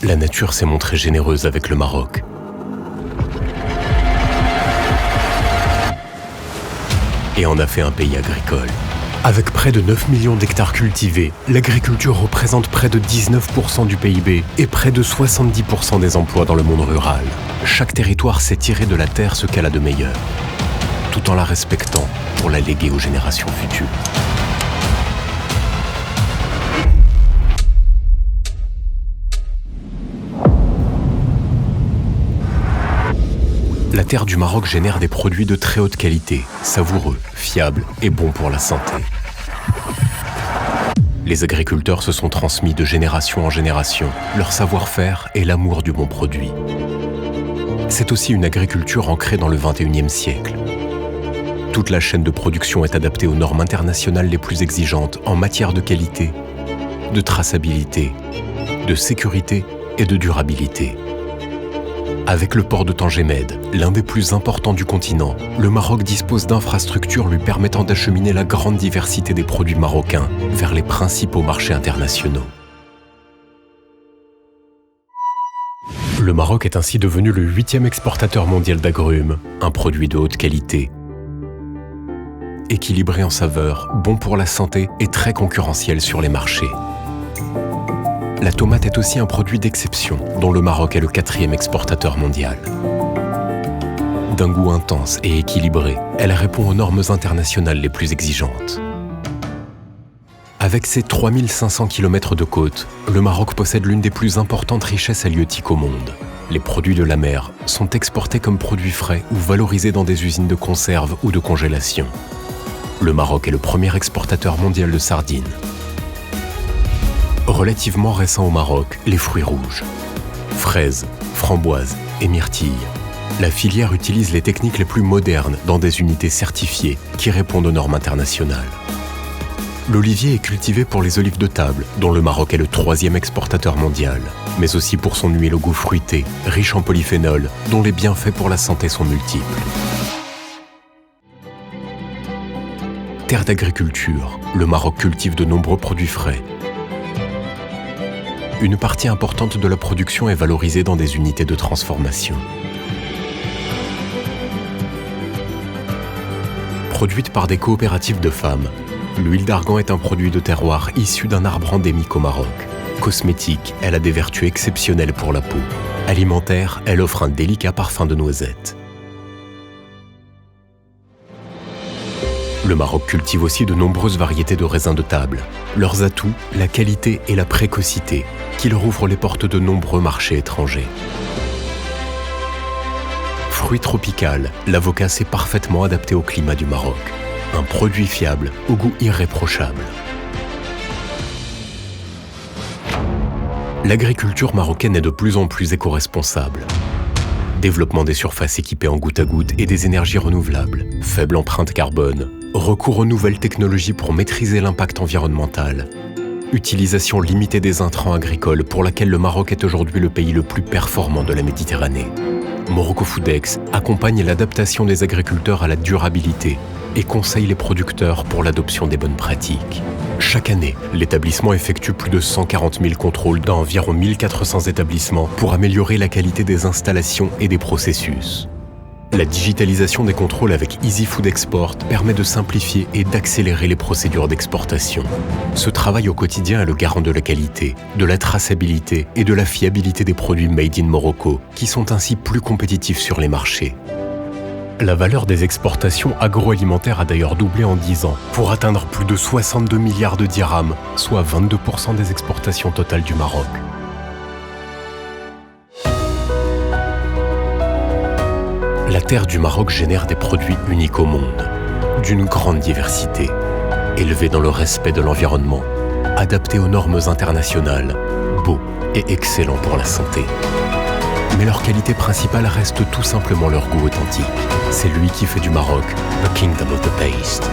la nature s'est montrée généreuse avec le Maroc. Et en a fait un pays agricole. Avec près de 9 millions d'hectares cultivés, l'agriculture représente près de 19% du PIB et près de 70% des emplois dans le monde rural. Chaque territoire sait tirer de la terre ce qu'elle a de meilleur, tout en la respectant pour la léguer aux générations futures. La terre du Maroc génère des produits de très haute qualité, savoureux, fiables et bons pour la santé. Les agriculteurs se sont transmis de génération en génération leur savoir-faire et l'amour du bon produit. C'est aussi une agriculture ancrée dans le XXIe siècle. Toute la chaîne de production est adaptée aux normes internationales les plus exigeantes en matière de qualité, de traçabilité, de sécurité et de durabilité. Avec le port de Tangemed, l'un des plus importants du continent, le Maroc dispose d'infrastructures lui permettant d'acheminer la grande diversité des produits marocains vers les principaux marchés internationaux. Le Maroc est ainsi devenu le 8e exportateur mondial d'agrumes, un produit de haute qualité, équilibré en saveur, bon pour la santé et très concurrentiel sur les marchés. La tomate est aussi un produit d'exception, dont le Maroc est le 4e exportateur mondial. D'un goût intense et équilibré, elle répond aux normes internationales les plus exigeantes. Avec ses 3500 km de côte, le Maroc possède l'une des plus importantes richesses halieutiques au monde. Les produits de la mer sont exportés comme produits frais ou valorisés dans des usines de conserve ou de congélation. Le Maroc est le premier exportateur mondial de sardines. Relativement récent au Maroc, les fruits rouges. Fraises, framboises et myrtilles. La filière utilise les techniques les plus modernes dans des unités certifiées qui répondent aux normes internationales. L'olivier est cultivé pour les olives de table, dont le Maroc est le 3e exportateur mondial, mais aussi pour son huile au goût fruité, riche en polyphénol, dont les bienfaits pour la santé sont multiples. Terre d'agriculture, le Maroc cultive de nombreux produits frais. Une partie importante de la production est valorisée dans des unités de transformation. Produite par des coopératives de femmes, l'huile d'argan est un produit de terroir issu d'un arbre endémique au Maroc. Cosmétique, elle a des vertus exceptionnelles pour la peau. Alimentaire, elle offre un délicat parfum de noisette. Le Maroc cultive aussi de nombreuses variétés de raisins de table. Leurs atouts, la qualité et la précocité, qui leur ouvrent les portes de nombreux marchés étrangers. Fruit tropical, l'avocat s'est parfaitement adapté au climat du Maroc. Un produit fiable, au goût irréprochable. L'agriculture marocaine est de plus en plus éco-responsable. Développement des surfaces équipées en goutte à goutte et des énergies renouvelables, faible empreinte carbone, recours aux nouvelles technologies pour maîtriser l'impact environnemental, utilisation limitée des intrants agricoles pour laquelle le Maroc est aujourd'hui le pays le plus performant de la Méditerranée. Morocco Foodex accompagne l'adaptation des agriculteurs à la durabilité et conseille les producteurs pour l'adoption des bonnes pratiques. Chaque année, l'établissement effectue plus de 140 000 contrôles dans environ 1400 établissements pour améliorer la qualité des installations et des processus. La digitalisation des contrôles avec Easy Food Export permet de simplifier et d'accélérer les procédures d'exportation. Ce travail au quotidien est le garant de la qualité, de la traçabilité et de la fiabilité des produits made in Morocco, qui sont ainsi plus compétitifs sur les marchés. La valeur des exportations agroalimentaires a d'ailleurs doublé en 10 ans, pour atteindre plus de 62 milliards de dirhams, soit 22% des exportations totales du Maroc. La terre du Maroc génère des produits uniques au monde, d'une grande diversité, élevés dans le respect de l'environnement, adaptés aux normes internationales, beaux et excellents pour la santé. Mais leur qualité principale reste tout simplement leur goût authentique. C'est lui qui fait du Maroc the kingdom of the taste.